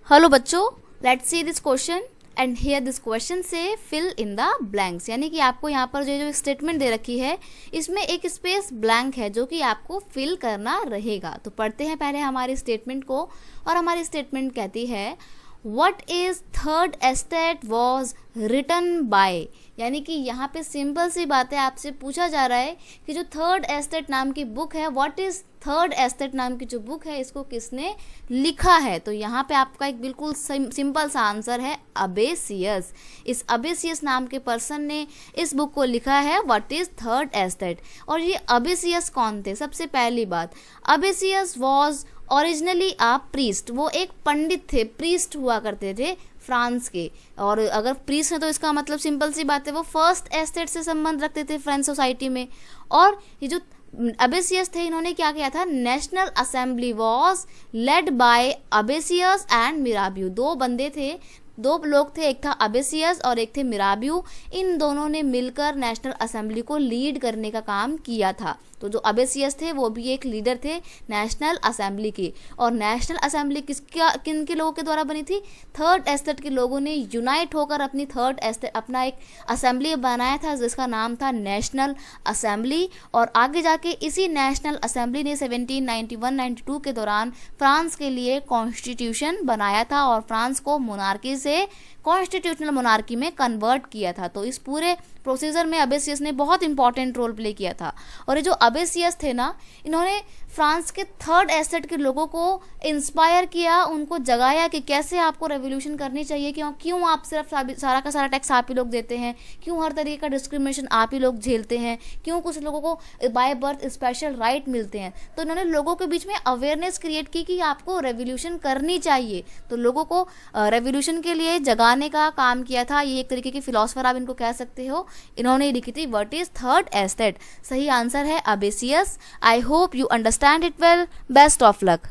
Hello बच्चों, let's see this question and here this question से fill in the blanks. यानी कि आपको यहाँ पर जो स्टेटमेंट दे रखी है इसमें एक स्पेस ब्लैंक है जो कि आपको फिल करना रहेगा। तो पढ़ते हैं पहले हमारी स्टेटमेंट को। और हमारी स्टेटमेंट कहती है what is third estate was written by. यानी कि यहाँ पे सिंपल सी बात है, आपसे पूछा जा रहा है कि जो थर्ड एस्टेट नाम की बुक है, व्हाट इज थर्ड एस्टेट नाम की जो बुक है इसको किसने लिखा है। तो यहाँ पे आपका एक बिल्कुल सिंपल सा आंसर है अबेसियस। इस अबेसियस नाम के पर्सन ने इस बुक को लिखा है व्हाट इज थर्ड एस्टेट। और ये अबेसियस कौन थे? सबसे पहली बात, अबेसियस वॉज ओरिजिनली आ प्रीस्ट। वो एक पंडित थे, प्रीस्ट हुआ करते थे फ्रांस के। और अगर प्रीस्ट है तो इसका मतलब सिंपल सी बात है वो फर्स्ट एस्टेट से संबंध रखते थे फ्रेंच सोसाइटी में। और ये जो अबेसियस थे इन्होंने क्या किया था, national assembly was led by अबेसियस एंड मिराबियो। दो बंदे थे, दो लोग थे, एक था अबेसियस और एक थे मिराबियो। इन दोनों ने मिलकर नेशनल असेंबली को लीड करने का काम किया था। तो जो अबेसियस थे वो भी एक लीडर थे नेशनल असेंबली के। और नेशनल असेंबली किन के लोगों के द्वारा बनी थी? थर्ड एस्टेट के लोगों ने यूनाइट होकर अपनी थर्ड एस्टेट अपना एक असेंबली बनाया था जिसका नाम था नेशनल असेंबली। और आगे जाके इसी नेशनल असेंबली ने 1791-92 के दौरान फ्रांस के लिए कॉन्स्टिट्यूशन बनाया था और फ्रांस को मोनार्की से कॉन्स्टिट्यूशनल मोनार्की में कन्वर्ट किया था। तो इस पूरे प्रोसीजर में अबेसियस ने बहुत इंपॉर्टेंट रोल प्ले किया था। और ये जो अबेसियस थे ना, इन्होंने फ्रांस के थर्ड एस्टेट के लोगों को इंस्पायर किया, उनको जगाया कि कैसे आपको रेवोल्यूशन करनी चाहिए, क्यों आप सिर्फ सारा का सारा टैक्स आप ही लोग देते हैं, क्यों हर तरीके का डिस्क्रिमिनेशन आप ही लोग झेलते हैं, क्यों कुछ लोगों को बाय बर्थ स्पेशल राइट मिलते हैं। तो इन्होंने लोगों के बीच में अवेयरनेस क्रिएट की कि आपको रेवोल्यूशन करनी चाहिए। तो लोगों को रेवोल्यूशन के लिए जगाने का काम किया था। ये एक तरीके की फिलोसफर आप इनको कह सकते हो। इन्होंने लिखी थी व्हाट इज थर्ड एस्टेट। सही आंसर है अबेसियस। I hope you understand it well. Best of luck.